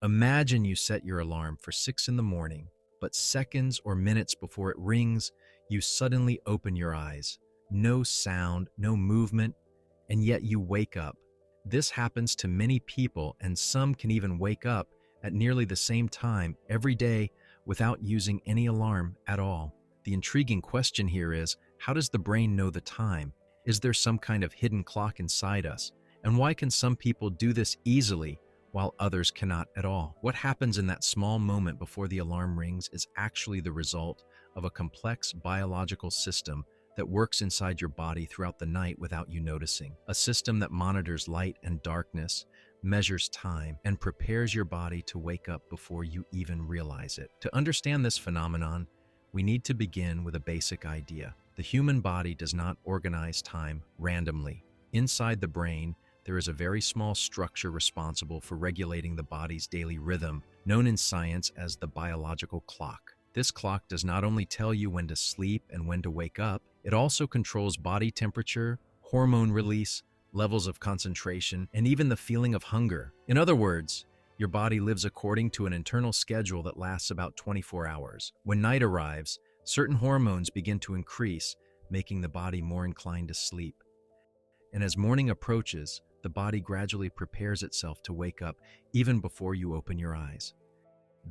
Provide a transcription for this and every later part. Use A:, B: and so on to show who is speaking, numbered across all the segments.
A: Imagine you set your alarm for 6 in the morning, but seconds or minutes before it rings, you suddenly open your eyes. No sound, no movement, and yet you wake up. This happens to many people, and some can even wake up at nearly the same time every day without using any alarm at all. The intriguing question here is, how does the brain know the time? Is there some kind of hidden clock inside us? And why can some people do this easily while others cannot at all? What happens in that small moment before the alarm rings is actually the result of a complex biological system that works inside your body throughout the night without you noticing. A system that monitors light and darkness, measures time, and prepares your body to wake up before you even realize it. To understand this phenomenon, we need to begin with a basic idea. The human body does not organize time randomly. Inside the brain, there is a very small structure responsible for regulating the body's daily rhythm, known in science as the biological clock. This clock does not only tell you when to sleep and when to wake up, it also controls body temperature, hormone release, levels of concentration, and even the feeling of hunger. In other words, your body lives according to an internal schedule that lasts about 24 hours. When night arrives, certain hormones begin to increase, making the body more inclined to sleep. And as morning approaches, the body gradually prepares itself to wake up even before you open your eyes.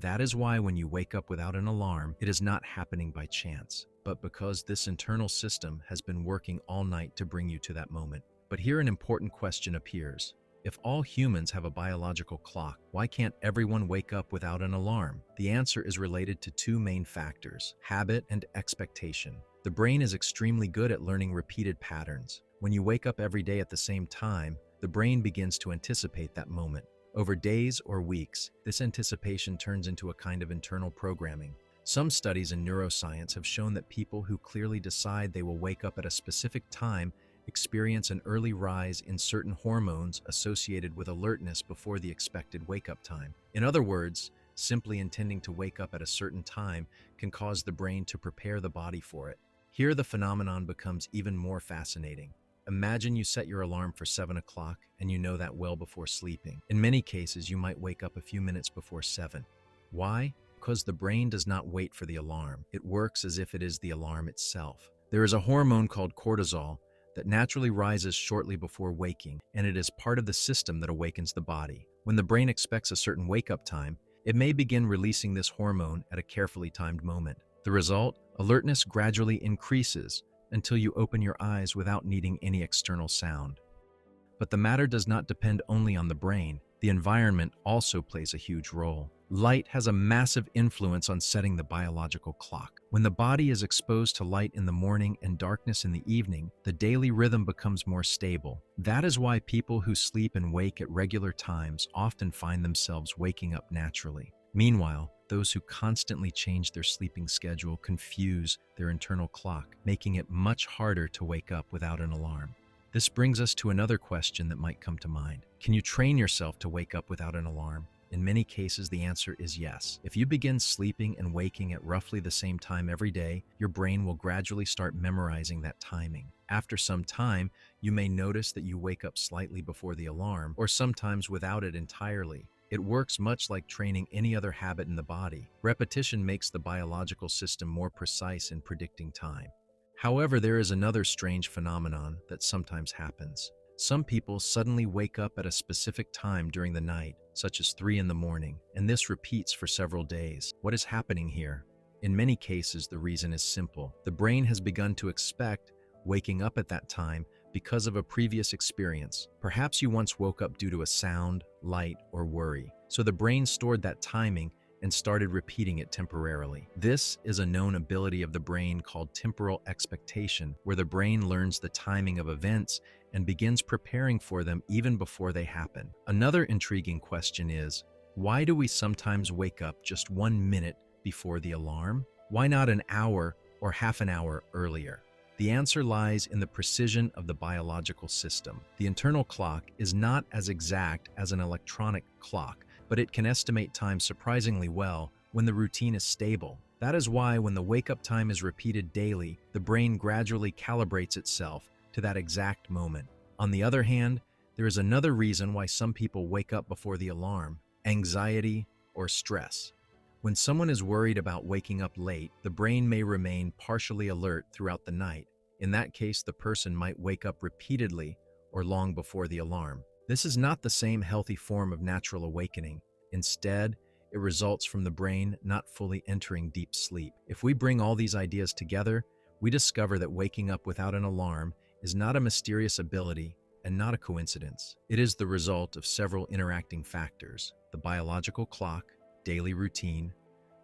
A: That is why when you wake up without an alarm, it is not happening by chance, but because this internal system has been working all night to bring you to that moment. But here an important question appears. If all humans have a biological clock, why can't everyone wake up without an alarm? The answer is related to two main factors: habit and expectation. The brain is extremely good at learning repeated patterns. When you wake up every day at the same time, the brain begins to anticipate that moment. Over days or weeks, this anticipation turns into a kind of internal programming. Some studies in neuroscience have shown that people who clearly decide they will wake up at a specific time experience an early rise in certain hormones associated with alertness before the expected wake-up time. In other words, simply intending to wake up at a certain time can cause the brain to prepare the body for it. Here the phenomenon becomes even more fascinating. Imagine you set your alarm for 7 o'clock and you know that well before sleeping. In many cases, you might wake up a few minutes before 7. Why? Because the brain does not wait for the alarm. It works as if it is the alarm itself. There is a hormone called cortisol that naturally rises shortly before waking, and it is part of the system that awakens the body. When the brain expects a certain wake-up time, it may begin releasing this hormone at a carefully timed moment. The result? Alertness gradually increases until you open your eyes without needing any external sound. But the matter does not depend only on the brain. The environment also plays a huge role. Light has a massive influence on setting the biological clock. When the body is exposed to light in the morning and darkness in the evening, the daily rhythm becomes more stable. That is why people who sleep and wake at regular times often find themselves waking up naturally. Meanwhile, those who constantly change their sleeping schedule confuse their internal clock, making it much harder to wake up without an alarm. This brings us to another question that might come to mind. Can you train yourself to wake up without an alarm? In many cases, the answer is yes. If you begin sleeping and waking at roughly the same time every day, your brain will gradually start memorizing that timing. After some time, you may notice that you wake up slightly before the alarm, or sometimes without it entirely. It works much like training any other habit in the body. Repetition makes the biological system more precise in predicting time. However, there is another strange phenomenon that sometimes happens. Some people suddenly wake up at a specific time during the night, such as 3 in the morning, and this repeats for several days. What is happening here? In many cases, the reason is simple. The brain has begun to expect waking up at that time because of a previous experience. Perhaps you once woke up due to a sound, light, or worry. So the brain stored that timing and started repeating it temporarily. This is a known ability of the brain called temporal expectation, where the brain learns the timing of events and begins preparing for them even before they happen. Another intriguing question is, why do we sometimes wake up just 1 minute before the alarm? Why not an hour or half an hour earlier? The answer lies in the precision of the biological system. The internal clock is not as exact as an electronic clock, but it can estimate time surprisingly well when the routine is stable. That is why when the wake-up time is repeated daily, the brain gradually calibrates itself to that exact moment. On the other hand, there is another reason why some people wake up before the alarm, anxiety, or stress. When someone is worried about waking up late, the brain may remain partially alert throughout the night. In that case, the person might wake up repeatedly or long before the alarm. This is not the same healthy form of natural awakening. Instead, it results from the brain not fully entering deep sleep. If we bring all these ideas together, we discover that waking up without an alarm is not a mysterious ability and not a coincidence. It is the result of several interacting factors: the biological clock, daily routine,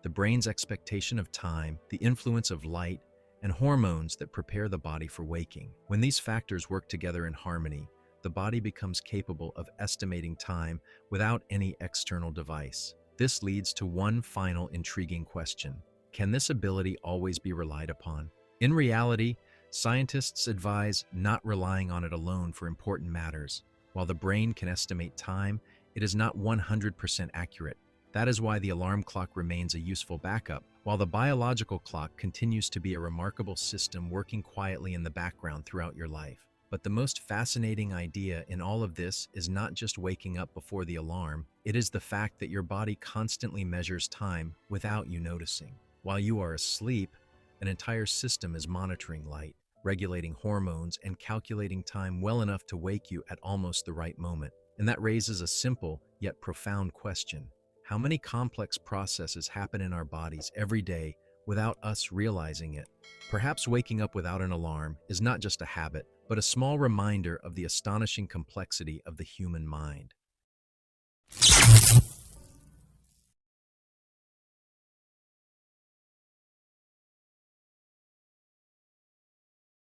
A: the brain's expectation of time, the influence of light, and hormones that prepare the body for waking. When these factors work together in harmony, the body becomes capable of estimating time without any external device. This leads to one final intriguing question: can this ability always be relied upon? In reality, scientists advise not relying on it alone for important matters. While the brain can estimate time, it is not 100% accurate. That is why the alarm clock remains a useful backup, while the biological clock continues to be a remarkable system working quietly in the background throughout your life. But the most fascinating idea in all of this is not just waking up before the alarm, it is the fact that your body constantly measures time without you noticing. While you are asleep, an entire system is monitoring light, regulating hormones, and calculating time well enough to wake you at almost the right moment. And that raises a simple yet profound question: how many complex processes happen in our bodies every day without us realizing it? Perhaps waking up without an alarm is not just a habit, but a small reminder of the astonishing complexity of the human mind.